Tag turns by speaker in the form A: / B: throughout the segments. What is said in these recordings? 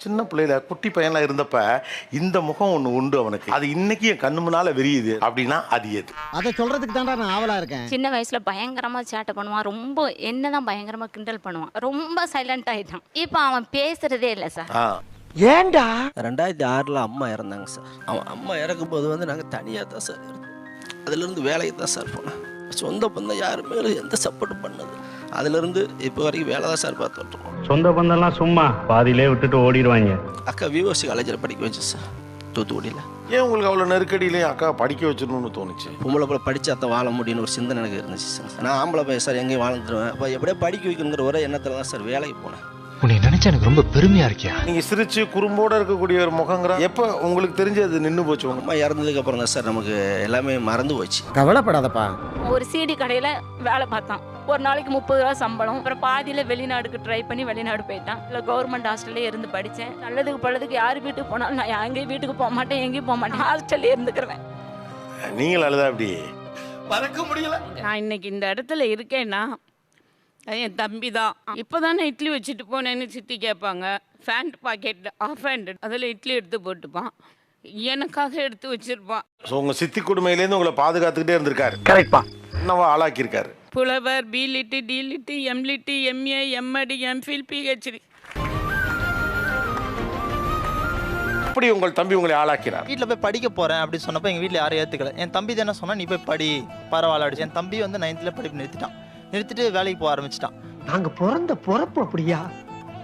A: சின்ன பிள்ளையில குட்டி பையன்லாம் இருந்தப்ப இந்த முகம் ஒண்ணு உண்டு அவனுக்கு. அது இன்னைக்கு என் கண்ணு முன்னால விரியுது அப்படின்னா அது எது?
B: அதை சொல்றதுக்கு தான்டா நான் ஆவலா இருக்கேன்.
C: சின்ன வயசுல பயங்கரமா சேட்டை பண்ணுவான். ரொம்ப என்னதான் பயங்கரமா கிண்டல் பண்ணுவான். ரொம்ப சைலண்ட் ஆயிட்டான். இப்போ அவன் பேசுறதே இல்லை சார்.
B: ஏன்டா
D: 2006 அம்மா இறந்தாங்க சார். அவன் அம்மா இறக்கும்போது வந்து நாங்கள் தனியாக தான் சார் இருந்தோம். அதுலேருந்து வேலைக்கு தான் சார் போனேன். சொந்த பந்தம் யாருமே எந்த சப்போர்ட்டும் பண்ணது. அதுலேருந்து இப்போ வரைக்கும் வேலை தான் சார் பார்த்துட்ருக்கோம்.
E: சொந்த பந்தம்லாம் சும்மா பாதியிலே விட்டுட்டு ஓடிடுவாங்க.
D: அக்கா விஓசி காலேஜில் படிக்க வச்சு சார், தூத்துக்குடியில்.
A: ஏன் உங்களுக்கு அவ்வளோ நெருக்கடியிலையும் அக்கா படிக்க வச்சிடணும்னு தோணுச்சு?
D: பொம்பளை போல படித்தா தான் வாழ முடியும்னு ஒரு சிந்தனை எனக்கு இருந்துச்சு சார். நான் ஆம்பளை பையன் சார், எங்கேயும் வாழ்ந்துருவேன். அப்போ எப்படியே படிக்க வைக்கணுங்கிற ஒரே எண்ணத்தில் தான் சார் வேலைக்கு போனேன்.
F: உன்னை நினைச்சா எனக்கு ரொம்ப பெருமையா இருக்கியா?
A: நீங்க சிரிச்சு குறும்போட இருக்கக்கூடிய ஒரு முகங்கிற எப்போ உங்களுக்கு தெரிஞ்சது நின்று போச்சு?
D: அம்மா இறந்ததுக்கு அப்புறம் தான் சார் நமக்கு எல்லாமே மறந்து போச்சு.
B: கவலைப்படாதப்பா.
C: ஒரு சிடி கடையில வேலை பார்த்தான். ஒரு நாளைக்கு 30 ரூபா சம்பளம். அப்புறம் பாதியில வெளிநாடுக்கு ட்ரை பண்ணி வெளிநாடு போயிட்டான். இல்லை கவர்மெண்ட் ஹாஸ்டல்லே இருந்து படித்தேன். நல்லதுக்கு பழதுக்கு யார் வீட்டுக்கு போனாலும் நான் எங்கேயும் வீட்டுக்கு போக மாட்டேன், எங்கேயும் போக மாட்டேன், ஹாஸ்டல்லே இருந்துக்கிறேன்.
A: நீங்கள் அழுதா அப்படி மறக்க முடியல.
G: நான் இன்னைக்கு இந்த இடத்துல இருக்கேன்னா என் தம்பி தான். இப்போ தானே இட்லி வச்சுட்டு போனேன்னு சித்தி கேட்பாங்க. ஃபேண்ட் பாக்கெட் ஆஃப் ஹேண்டட், அதில் இட்லி எடுத்து போட்டுப்பான். எனக்காக எடுத்து வச்சிருப்பான்.
A: ஸோ உங்கள் சித்தி கொடுமையிலேருந்து உங்களை பாதுகாத்துக்கிட்டே இருந்திருக்காரு.
B: கரெக்ட்பா.
A: என்னவா ஆளாக்கியிருக்காரு.
G: புலவர், பிலிட்டு, delete, MLitt, MA, MEd, MPhil, PhD.
A: அப்படி உங்கள் தம்பி உங்களை ஆளாக்கிறார்.
H: வீட்டில் போய் படிக்க போகிறேன் அப்படின்னு சொன்னப்போ எங்கள் வீட்டில் யாரும் ஏற்றுக்கல. என் தம்பி தானே சொன்னால் நீ போய் படி பரவாயில்ல அடிச்சு. என் தம்பி வந்து 9th படிப்பு நிறுத்திட்டு வேலைக்கு போக ஆரம்பிச்சிட்டான்.
B: நாங்க பிறந்த பொறப்பு அப்படியா?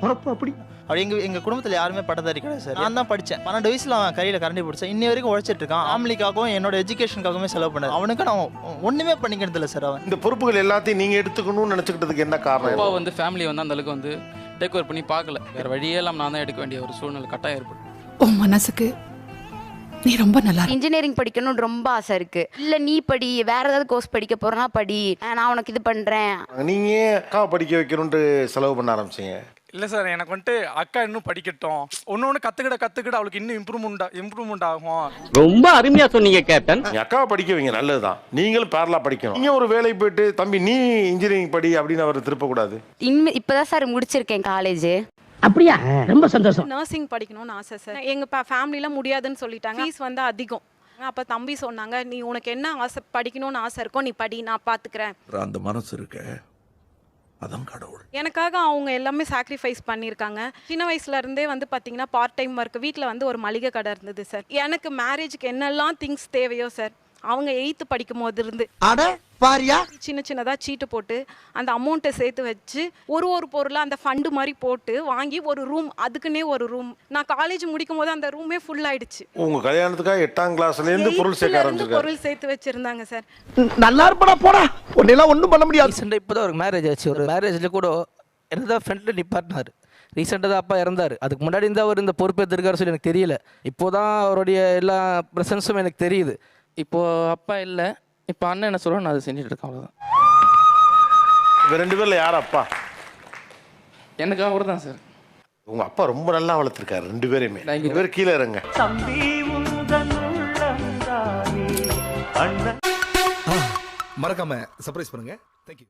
B: பொறப்பு அப்படி
H: அப்படி எங்கள் குடும்பத்தில் யாருமே பட்டதாரி கிடையாது சார். நான் தான் படித்தேன். 12 வயசில் அவன் கையில் கரண்டி பிடிச்சேன். இன்னி வரைக்கும் உழைச்சிட்டு இருக்கான். ஃபேமிலிக்காகவும் என்னோட எஜுகேஷனுக்காகவுமே செலவு பண்ணாரு. அவனுக்கு நான் ஒன்றுமே பண்ணிக்கிறது இல்லை சார். அவன்
A: இந்த பொறுப்புகள் எல்லாத்தையும் நீங்கள் எடுத்துக்கணும்னு நினச்சிக்கிட்டதுக்கு என்ன காரணம்?
I: அப்பா வந்து ஃபேமிலி வந்து அந்த அளவுக்கு வந்து டேக் ஓவர் பண்ணி பார்க்கல. வேறு வழியே எல்லாம் நான் தான் எடுக்க வேண்டிய ஒரு சூழ்நிலை கட்டாயம் ஏற்படும்.
J: உன் மனசுக்கு நீ ரொம்ப நல்லா
C: இன்ஜினியரிங் படிக்கணும்னு ரொம்ப ஆசை இருக்கு. இல்லை நீ படி, வேற ஏதாவது கோர்ஸ் படிக்க போறனா படி, நான் உனக்கு இது பண்றேன்.
A: நீங்க அக்கா படிக்க வைக்கணும்னு செலவு பண்ண ஆரம்பிச்சீங்க?
K: இல்லை சார், எனக்கு வந்துட்டு அக்கா இன்னும் படிக்கட்டும், ஒன்று கற்றுக்கிட அவளுக்கு இன்னும் இம்ப்ரூவ்மெண்ட் ஆகும்.
E: ரொம்ப அருமையா சொன்னீங்க கேப்டன்.
A: நீங்க அக்காவை படிக்க வைங்க, நல்லதுதான். நீங்களும் பேரலா படிக்கணும். நீங்க ஒரு வேலை போயிட்டு தம்பி நீ இன்ஜினியரிங் படி அப்படின்னு அவர் திருப்பக்கூடாது.
C: இப்பதான் சார் முடிச்சிருக்கேன் காலேஜ்.
B: அப்படியா? ரொம்ப சந்தோஷம்.
L: நர்சிங் படிக்கணும்னு ஆசை சார். எங்கள் ஃபேமிலியில் முடியாதுன்னு சொல்லிட்டாங்க. ஃபீஸ் வந்து அதிகம். அப்போ தம்பி சொன்னாங்க, நீ உனக்கு என்ன ஆசை படிக்கணும்னு ஆசை இருக்கோ நீ படி, நான் பார்த்துக்கிறேன்.
A: அந்த மனசு இருக்க அதான் கடவுள்.
L: எனக்காக அவங்க எல்லாமே சாக்ரிஃபைஸ் பண்ணியிருக்காங்க. சின்ன வயசுலேருந்தே வந்து பார்த்தீங்கன்னா பார்ட் டைம் ஒர்க். வீட்டில் வந்து ஒரு மளிகை கடை இருந்தது சார். எனக்கு மேரேஜுக்கு என்னெல்லாம் திங்ஸ் தேவையோ சார், அவங்க 8th படிக்கும் போது இருந்து சின்னதாக சீட்டு போட்டு அந்த அமௌண்ட்டை சேர்த்து வச்சு ஒரு பொருளாக அந்த ஃபண்டு மாதிரி போட்டு வாங்கி ஒரு ரூம், அதுக்குன்னே ஒரு ரூம். நான் காலேஜ் முடிக்கும் போது அந்த ரூமே ஃபுல் ஆயிடுச்சு.
A: உங்க கல்யாணத்துக்காக 8ஆம் கிளாஸ்லேருந்து பொருள் சேர்க்க ஆரம்பிச்சிருக்காரு.
L: பொருள் சேர்த்து வச்சிருந்தாங்க சார்.
B: நல்லா இருப்படா போடா, உன்னெல்லாம் ஒன்றும் பண்ண முடியாது.
D: ரீசெண்டாக இப்போ தான் ஒரு மேரேஜ் ஆச்சு. ஒரு மேரேஜில் கூட என்னதான் ஃப்ரெண்டில் நிப்பாட்டினார். ரீசெண்டாக தான் அப்பா இறந்தார். அதுக்கு முன்னாடி இருந்தால் அவர் இந்த பொறுப்பேற்றிருக்காரு சொல்லி எனக்கு தெரியல. இப்போ தான் அவருடைய எல்லா ப்ரெசன்ஸும் எனக்கு தெரியுது. இப்போது அப்பா இல்லை, இப்போ அண்ணன் என்ன சொல்கிறோம் நான் அதை செஞ்சுட்டு இருக்கேன், அவ்வளோதான்.
A: இவ 2 பேர்ல யார் அப்பா?
I: எனக்கு அவர் தான் சார்.
A: உங்க அப்பா ரொம்ப நல்லா வளர்த்துருக்காரு 2 பேரையுமே. 2 பேர் கீழே இருங்க.
F: மறக்காம சர்ப்ரைஸ் பண்ணுங்க. தேங்க்யூ.